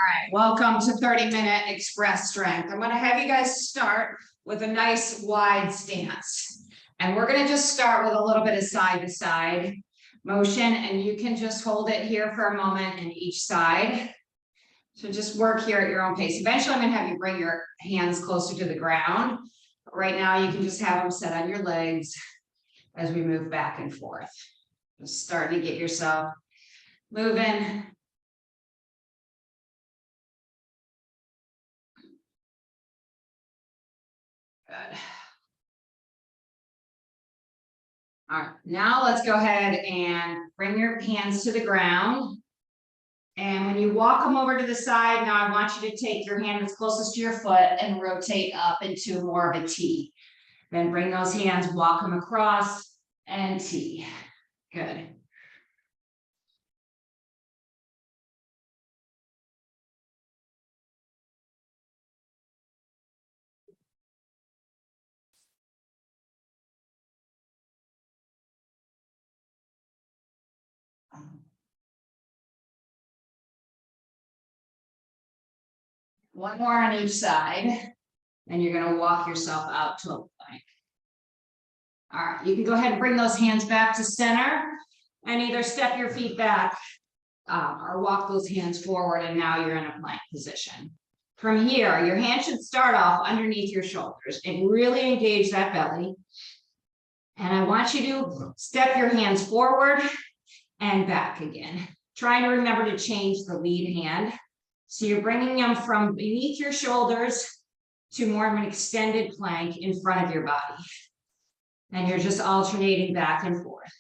right, welcome to 30-minute express strength. I'm going to have you guys start with a nice wide stance. And we're going to just start with a little bit of side to side motion, and you can just hold it here for a moment in each side. So just work here at your own pace. Eventually, I'm going to have you bring your hands closer to the ground. But right now, you can just have them set on your legs as we move back and forth. Just starting to get yourself moving. Good. All right, now let's go ahead and bring your hands to the ground. And when you walk them over to the side, now I want you to take your hand that's closest to your foot and rotate up into more of a T. Then bring those hands, walk them across and T. Good. One more on each side, and you're going to walk yourself out to a plank. All right, you can go ahead and bring those hands back to center and either step your feet back or walk those hands forward, and now you're in a plank position. From here, your hand should start off underneath your shoulders and really engage that belly. And I want you to step your hands forward and back again. Trying to remember to change the lead hand. So you're bringing them from beneath your shoulders to more of an extended plank in front of your body. And you're just alternating back and forth.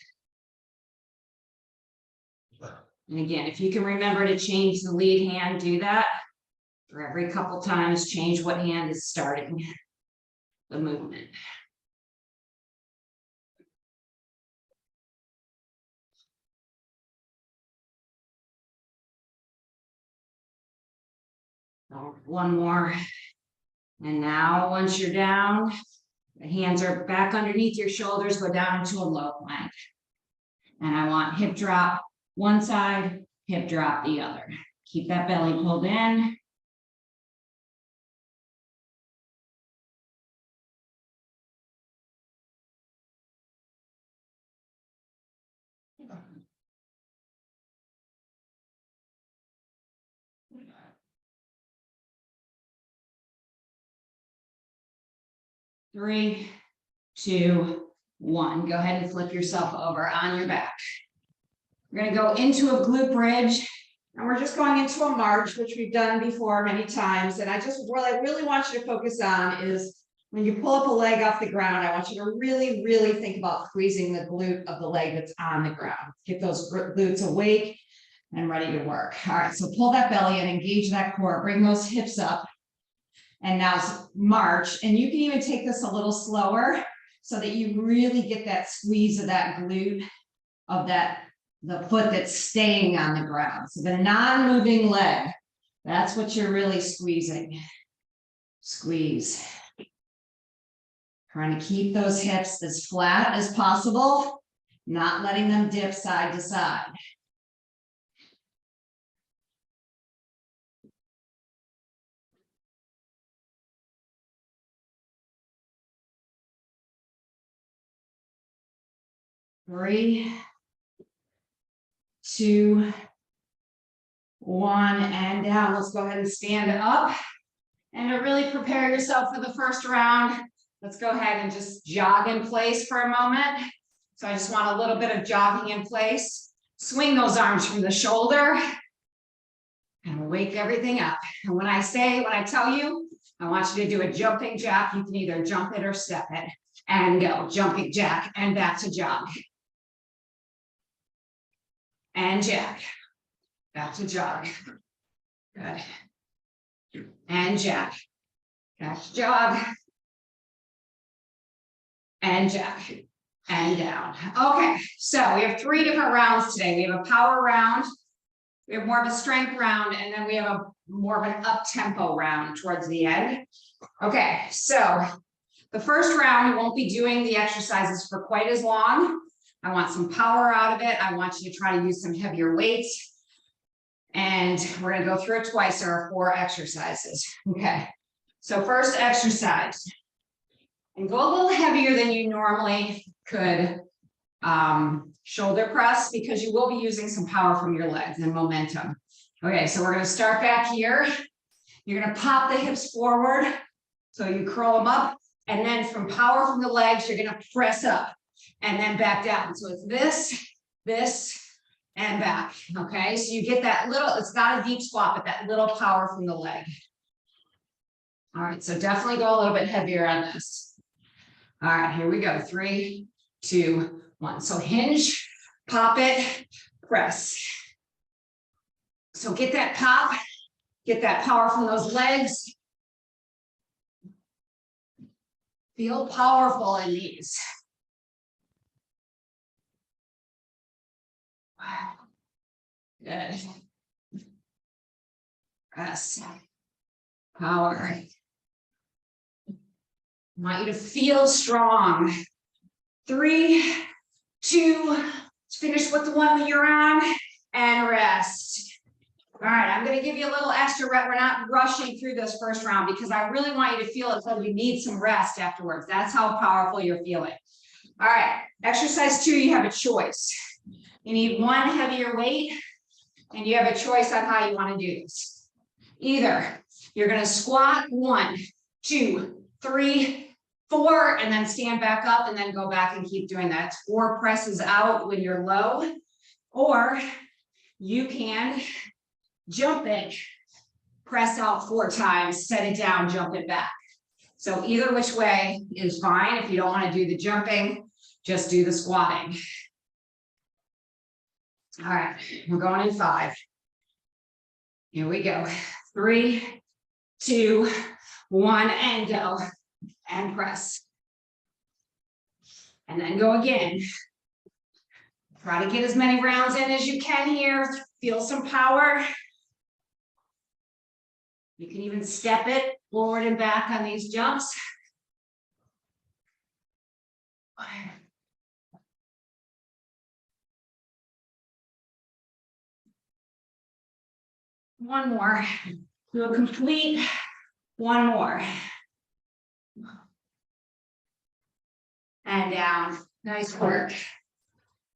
And again, if you can remember to change the lead hand, do that. For every couple times, change what hand is starting the movement. One more. And now once you're down, the hands are back underneath your shoulders, go down into a low plank. And I want hip drop one side, hip drop the other. Keep that belly pulled in. Three, two, one. Go ahead and flip yourself over on your back. We're going to go into a glute bridge, and we're just going into a march, which we've done before many times. And what I really want you to focus on is when you pull up a leg off the ground, I want you to really, really think about squeezing the glute of the leg that's on the ground. Get those glutes awake and ready to work. All right, so pull that belly and engage that core. Bring those hips up. And now march, and you can even take this a little slower so that you really get that squeeze of that glute of the foot that's staying on the ground. So the non-moving leg, that's what you're really squeezing. Squeeze. Trying to keep those hips as flat as possible, not letting them dip side to side. Three, two, one, and down. Let's go ahead and stand up. And to really prepare yourself for the first round, let's go ahead and just jog in place for a moment. So I just want a little bit of jogging in place. Swing those arms from the shoulder and wake everything up. And when I tell you, I want you to do a jumping jack. You can either jump it or step it and go jumping jack and back to jog. And jack, back to jog. Good. And jack, back to jog. And jack, and down. Okay, so we have 3 different rounds today. We have a power round, we have more of a strength round, and then we have a more of an up-tempo round towards the end. Okay, so the first round, we won't be doing the exercises for quite as long. I want some power out of it. I want you to try to use some heavier weights. And we're gonna go through it twice. There are 4 exercises. Okay. So first exercise. And go a little heavier than you normally could. Shoulder press, because you will be using some power from your legs and momentum. Okay, so we're going to start back here. You're going to pop the hips forward. So you curl them up, and then from power from the legs, you're going to press up and then back down. So it's this, and back. Okay, so you get that little, it's not a deep squat, but that little power from the leg. All right, so definitely go a little bit heavier on this. All right, here we go. 3, 2, 1. So hinge, pop it, press. So get that pop, get that power from those legs. Feel powerful in these. Wow. Good. Press. Power. I want you to feel strong. 3, 2, let's finish with the one that you're on, and rest. All right, I'm going to give you a little extra rest. We're not rushing through this first round because I really want you to feel it, so you need some rest afterwards. That's how powerful you're feeling. All right, exercise 2, you have a choice. You need one heavier weight, and you have a choice on how you want to do this. Either you're going to squat 1, 2, 3, 4, and then stand back up and then go back and keep doing that. It's 4 presses out when you're low, or you can jump it, press out 4 times, set it down, jump it back. So either which way is fine. If you don't want to do the jumping, just do the squatting. All right, we're going in 5. Here we go. 3, 2, 1, and go. And press. And then go again. Try to get as many rounds in as you can here. Feel some power. You can even step it forward and back on these jumps. One more. Do a complete one more. And down. Nice work.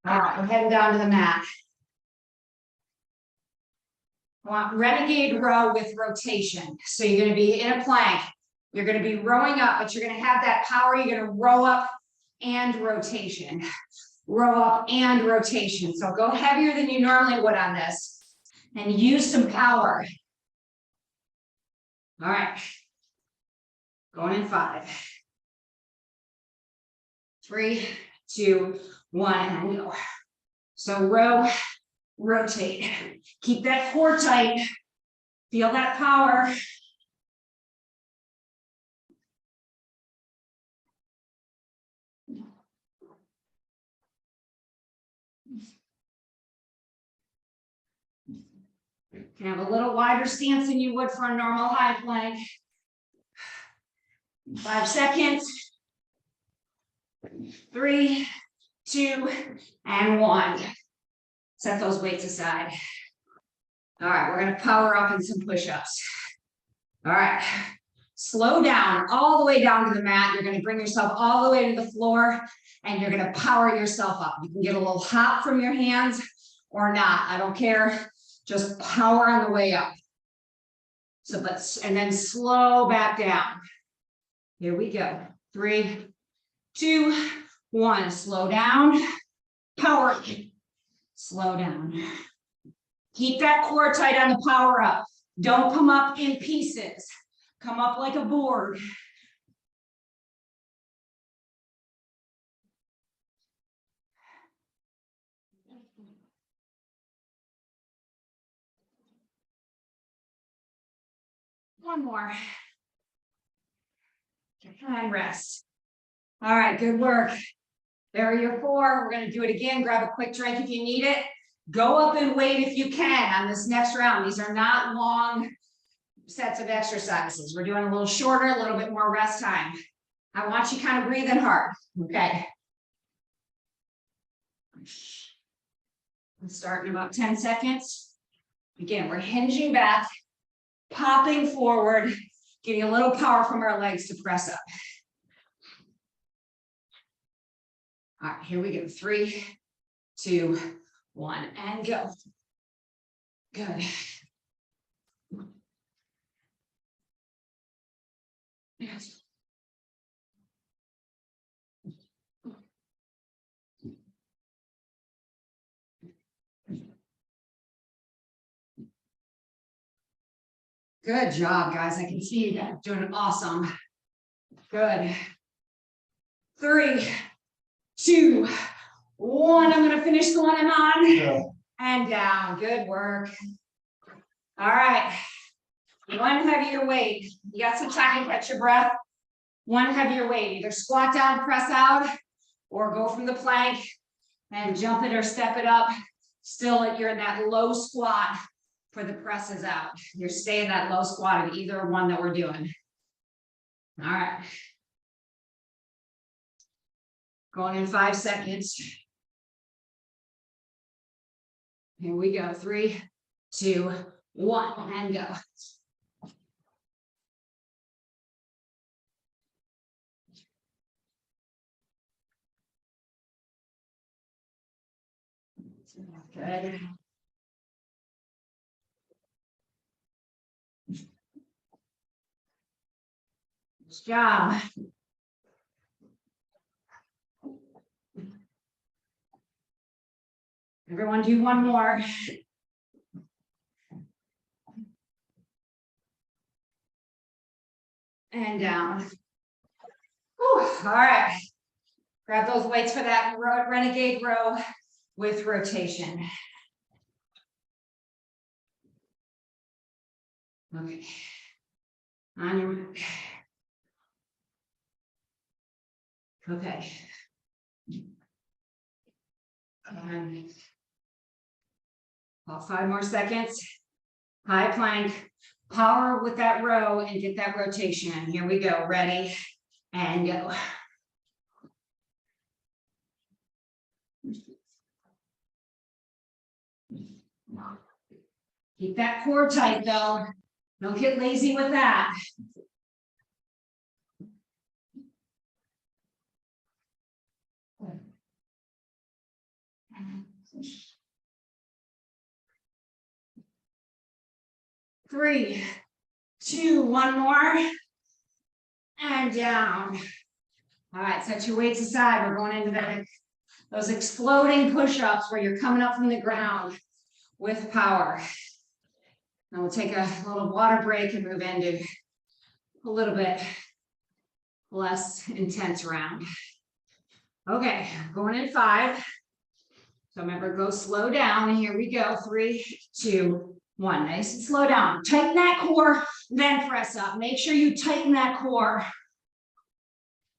All right, we're heading down to the mat. I want renegade row with rotation. So you're going to be in a plank. You're going to be rowing up, but you're going to have that power. You're going to row up and rotation. Row up and rotation. So go heavier than you normally would on this and use some power. All right. Going in 5. 3, 2, 1, and go. So row, rotate. Keep that core tight. Feel that power. You can have a little wider stance than you would for a normal high plank. 5 seconds. 3, 2, and 1. Set those weights aside. All right, we're going to power up in some push-ups. All right, slow down all the way down to the mat. You're going to bring yourself all the way to the floor, and you're going to power yourself up. You can get a little hop from your hands or not. I don't care. Just power on the way up. So and then slow back down. Here we go. 3, 2, 1. Slow down. Power. Slow down. Keep that core tight on the power up. Don't come up in pieces. Come up like a board. One more. And rest. All right, good work. There are your 4. We're going to do it again. Grab a quick drink if you need it. Go up and wait if you can on this next round. These are not long sets of exercises. We're doing a little shorter, a little bit more rest time. I want you kind of breathing hard. Okay. We'll start in about 10 seconds. Again, we're hinging back, popping forward, getting a little power from our legs to press up. All right, here we go. 3, 2, 1, and go. Good. Yes. Good job, guys. I can see you guys doing awesome. Good. 3, 2, 1. I'm going to finish the one I'm on. Yeah. And down. Good work. All right. One heavier weight. You got some time to catch your breath. One heavier weight. Either squat down, press out, or go from the plank and jump it or step it up. Still, you're in that low squat for the presses out. You're staying that low squat of either one that we're doing. All right. Going in 5 seconds. Here we go. 3, 2, 1, and go. Good. Good job. Everyone do one more. And down. Whew. All right. Grab those weights for that renegade row with rotation. Okay. On your mark. Okay. About 5 more seconds. High plank. Power with that row and get that rotation. Here we go. Ready and go. Keep that core tight though. Don't get lazy with that. Three, 2, 1 more. And down. All right, set your weights aside. We're going into those exploding push-ups where you're coming up from the ground with power. Now we'll take a little water break and move into a little bit less intense round. Okay, going in 5. So remember, go slow down. Here we go. 3, 2, 1. Nice and slow down. Tighten that core, then press up. Make sure you tighten that core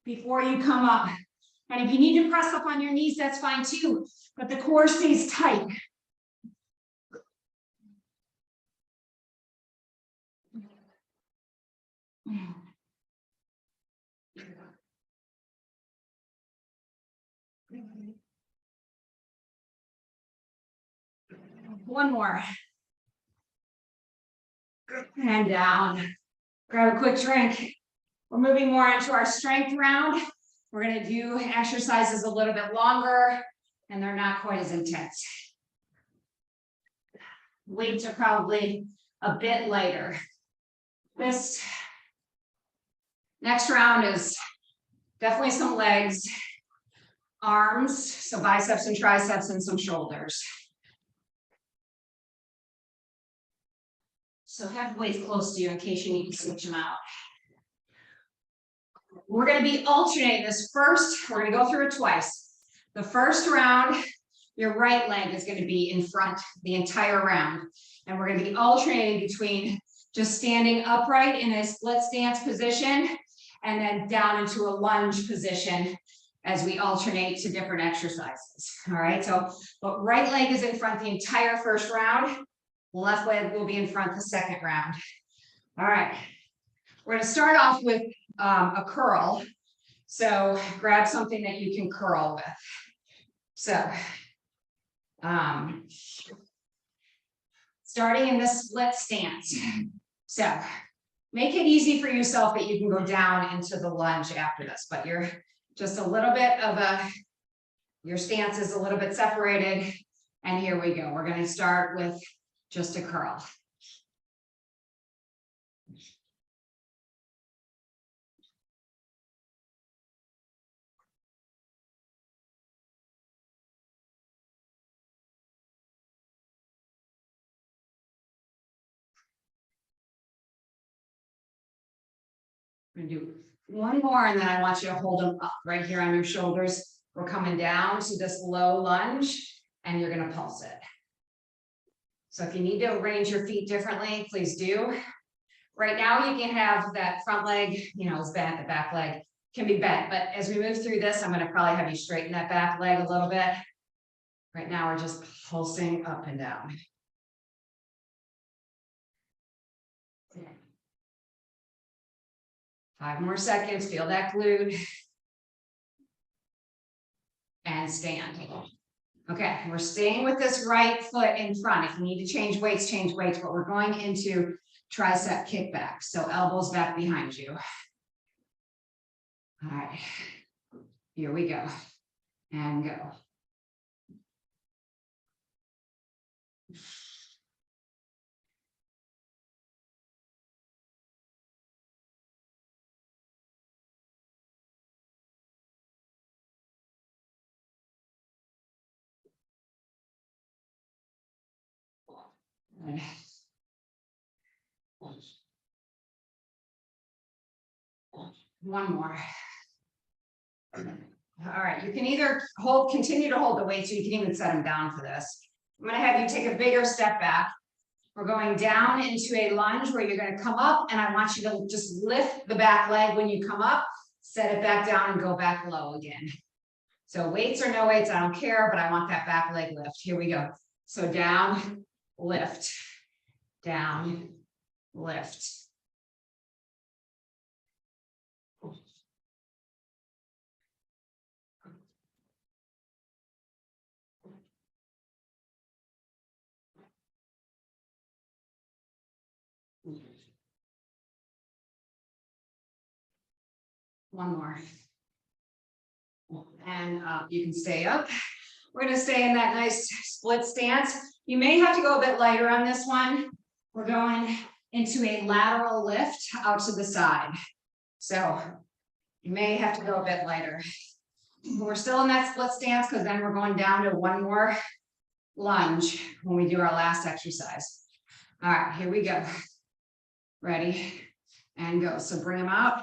before you come up. And if you need to press up on your knees, that's fine too. But the core stays tight. One more. And down. Grab a quick drink. We're moving more into our strength round. We're going to do exercises a little bit longer, and they're not quite as intense. Weights are probably a bit lighter. This next round is definitely some legs, arms, so biceps and triceps, and some shoulders. So have weights close to you in case you need to switch them out. We're going to be alternating this first. We're going to go through it twice. The first round, your right leg is going to be in front the entire round. And we're going to be alternating between just standing upright in a split stance position and then down into a lunge position as we alternate to different exercises. All right, so but right leg is in front the entire first round. Left leg will be in front the second round. All right, we're going to start off with a curl. So grab something that you can curl with. So starting in this split stance. So make it easy for yourself that you can go down into the lunge after this, but you're just a little bit of your stance is a little bit separated. And here we go. We're going to start with just a curl. I'm going to do one more, and then I want you to hold them up right here on your shoulders. We're coming down to this low lunge, and you're going to pulse it. So if you need to arrange your feet differently, please do. Right now, you can have that front leg, is bent, the back leg can be bent. But as we move through this, I'm going to probably have you straighten that back leg a little bit. Right now, we're just pulsing up and down. Five more seconds, feel that glute. And stand. Okay, we're staying with this right foot in front. If you need to change weights, but we're going into tricep kickback. So elbows back behind you. All right, here we go. And go. One more. All right, you can either continue to hold the weights, or you can even set them down for this. I'm going to have you take a bigger step back. We're going down into a lunge where you're going to come up, and I want you to just lift the back leg when you come up, set it back down, and go back low again. So weights or no weights, I don't care, but I want that back leg lift. Here we go. So down, lift, down, lift. One more. And you can stay up. We're going to stay in that nice split stance. You may have to go a bit lighter on this one. We're going into a lateral lift out to the side. So you may have to go a bit lighter. We're still in that split stance because then we're going down to one more lunge when we do our last exercise. All right, here we go. Ready and go. So bring them out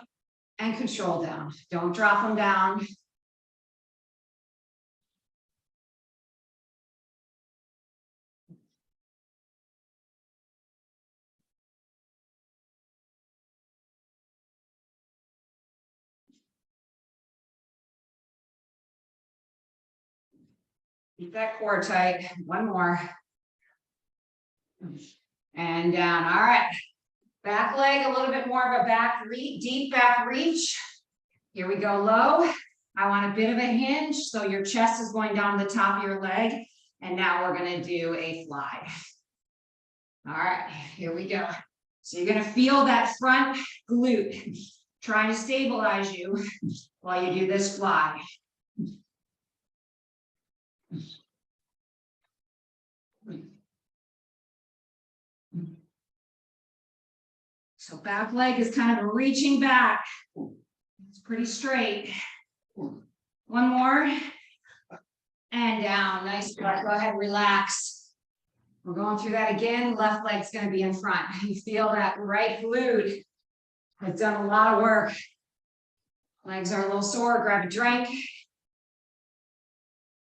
and control down. Don't drop them down. Keep that core tight. One more. And down. All right. Back leg, a little bit more of a deep back reach. Here we go low. I want a bit of a hinge. So your chest is going down to the top of your leg. And now we're going to do a fly. All right, here we go. So you're going to feel that front glute trying to stabilize you while you do this fly. So back leg is kind of reaching back. It's pretty straight. One more. And down. Nice. Go ahead, relax. We're going through that again. Left leg's going to be in front. You feel that right glute has done a lot of work. Legs are a little sore. Grab a drink.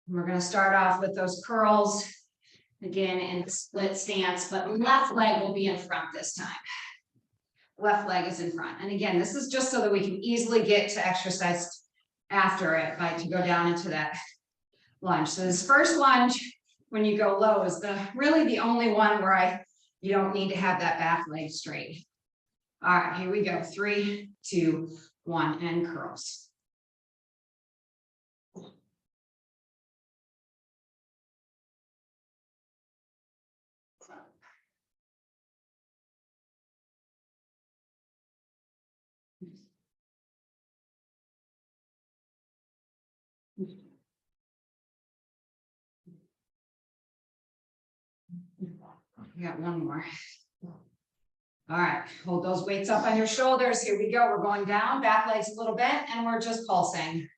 We're going to start off with those curls again in the split stance, but left leg will be in front this time. Left leg is in front. And again, this is just so that we can easily get to exercise after it, to go down into that lunge. So this first lunge, when you go low, is really the only one where you don't need to have that back leg straight. All right, here we go. 3, 2, 1, and curls. We got one more. All right, hold those weights up on your shoulders. Here we go. We're going down, back legs a little bent, and we're just pulsing.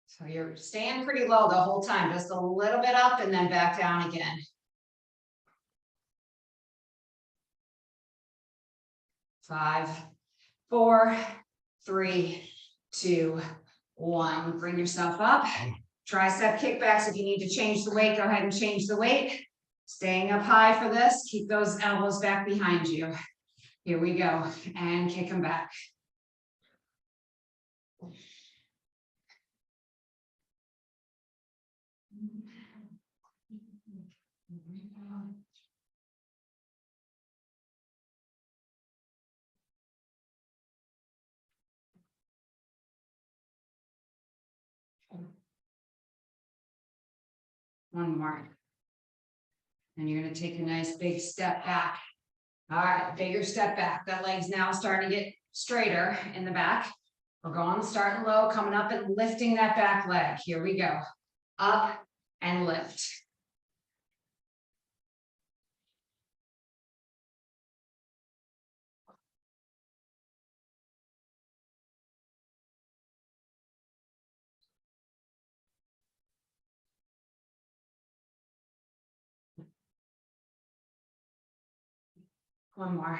So you're staying pretty low the whole time, just a little bit up and then back down again. 5, 4, 3, 2, 1. Bring yourself up. Tricep kickbacks. If you need to change the weight, go ahead and change the weight. Staying up high for this. Keep those elbows back behind you. Here we go. And kick them back. One more. And you're going to take a nice big step back. All right, bigger step back. That leg's now starting to get straighter in the back. We're going, starting low, coming up and lifting that back leg. Here we go. Up and lift. One more.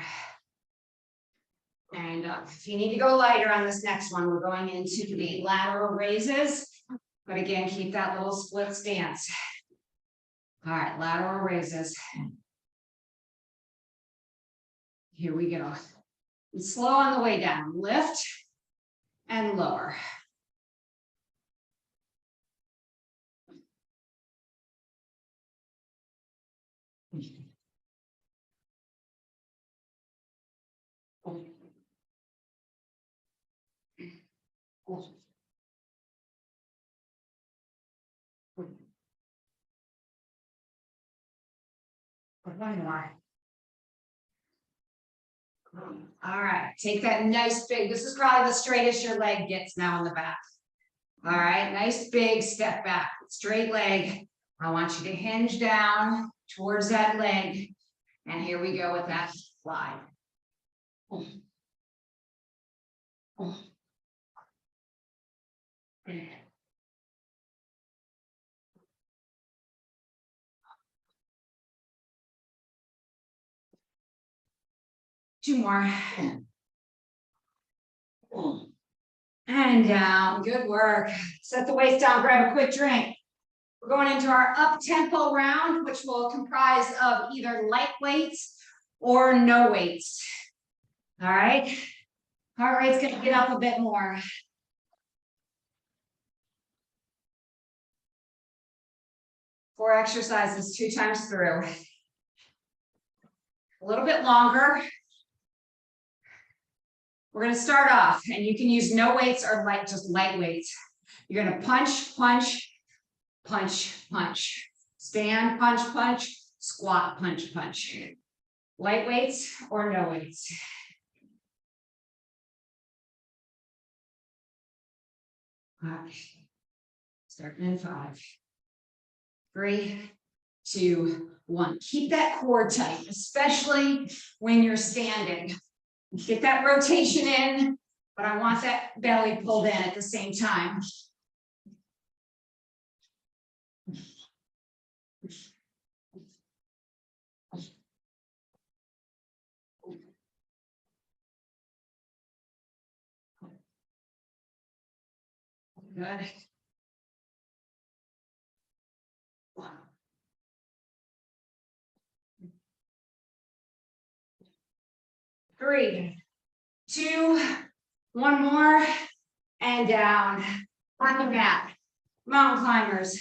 And if you need to go lighter on this next one, we're going into the lateral raises. But again, keep that little split stance. All right, lateral raises. Here we go. And slow on the way down. Lift and lower. One more. All right, take that nice big, this is probably the straightest your leg gets now in the back. All right, nice big step back, straight leg. I want you to hinge down towards that leg. And here we go with that slide. 2 more. And down, good work. Set the waist down, grab a quick drink. We're going into our up-tempo round, which will comprise of either light weights or no weights. All right, heart rate's gonna get up a bit more. Four exercises, 2 times through. A little bit longer. We're gonna start off, and you can use no weights or just light weights. You're gonna punch, punch, punch, punch. Stand, punch, punch, squat, punch, punch. Light weights or no weights. All right. Starting in 5, 3, 2, 1. Keep that core tight, especially when you're standing. Get that rotation in, but I want that belly pulled in at the same time. Good. 3, 2, 1 more, and down on the mat. Mountain climbers.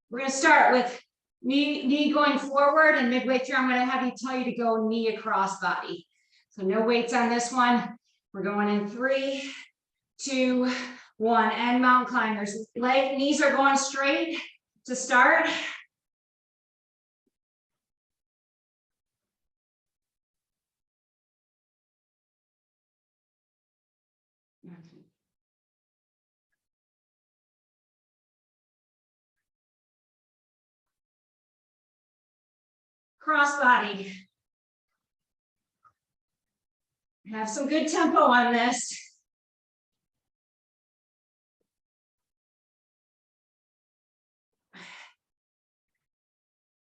We're going to start with knee going forward, and midway through, I'm going to have you tell you to go knee across body. So no weights on this one. We're going in 3, 2, 1, and mountain climbers. Knees are going straight to start. Crossbody. Have some good tempo on this.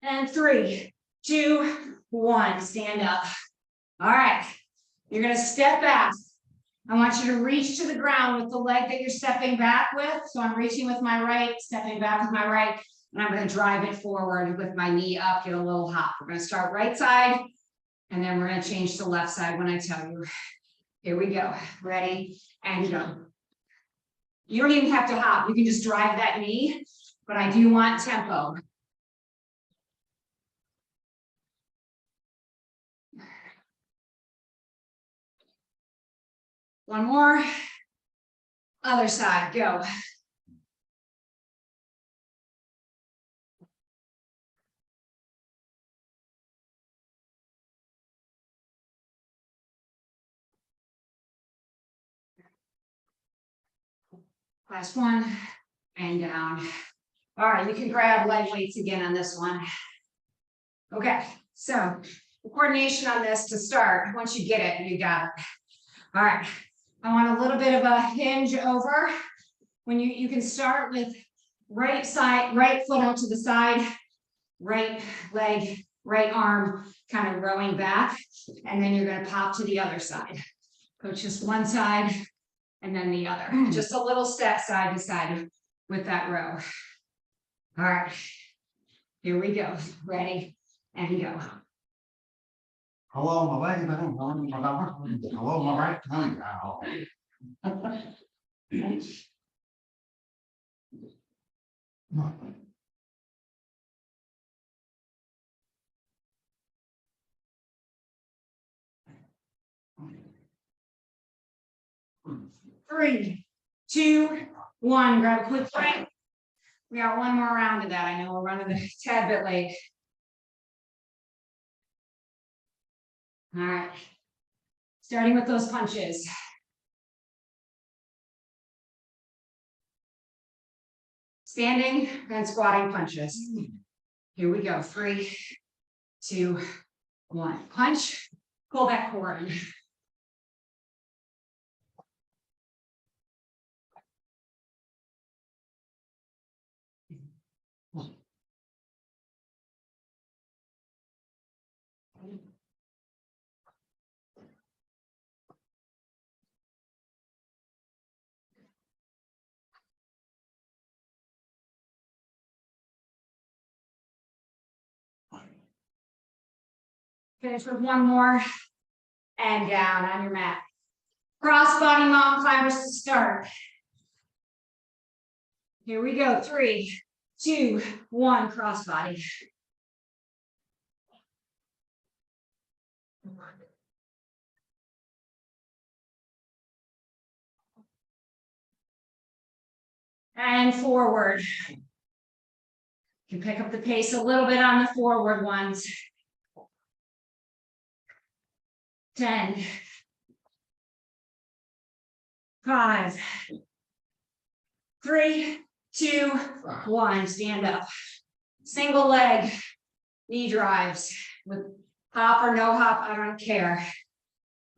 And 3, 2, 1, stand up. All right, you're gonna step back. I want you to reach to the ground with the leg that you're stepping back with. So I'm reaching with my right, stepping back with my right, and I'm gonna drive it forward with my knee up, get a little hop. We're gonna start right side, and then we're gonna change to left side when I tell you. Here we go, ready, and go. You don't even have to hop, you can just drive that knee, but I do want tempo. One more. Other side, go. Last one, and down. All right, you can grab leg weights again on this one. Okay, so the coordination on this to start, once you get it, you got it. All right, I want a little bit of a hinge over. When you can start with right side, right foot out to the side, right leg, right arm, kind of rowing back, and then you're gonna pop to the other side. Go just one side and then the other. Just a little step side to side with that row. All right, here we go. Ready and go. Hello, my leg. Hello, my right tongue. Three, 2, 1. Grab a quick break. We got one more round of that. I know we're running a tad bit late. All right. Starting with those punches. Standing and squatting punches. Here we go. 3, 2, 1. Punch. Pull that core in. Finish with one more and down on your mat. Cross body mountain climbers to start. Here we go. 3, 2, 1. Cross body. And forward. You can pick up the pace a little bit on the forward ones. 10, 5, 3, 2, 1. Stand up. Single leg knee drives with hop or no hop, I don't care.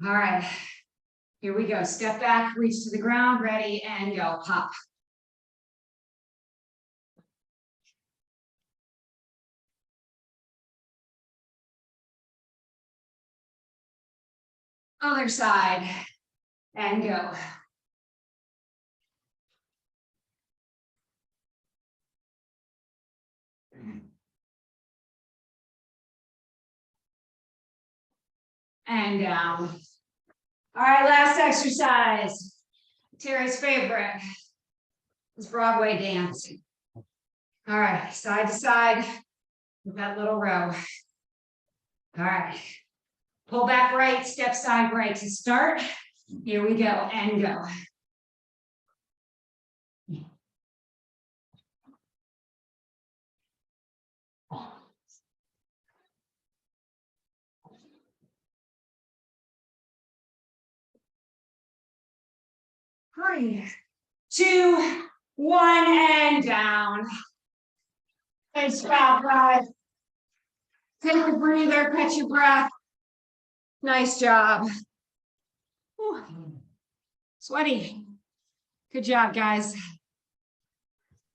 All right, here we go. Step back, reach to the ground, ready, and go. Pop. Other side, and go. And down. All right, last exercise. Terry's favorite is Broadway dance. All right, side to side with that little row. All right, pull back right, step side right to start. Here we go, and go. 3, 2, 1, and down. Nice job, guys. Take a breather, catch your breath. Nice job. Whew. Sweaty. Good job, guys.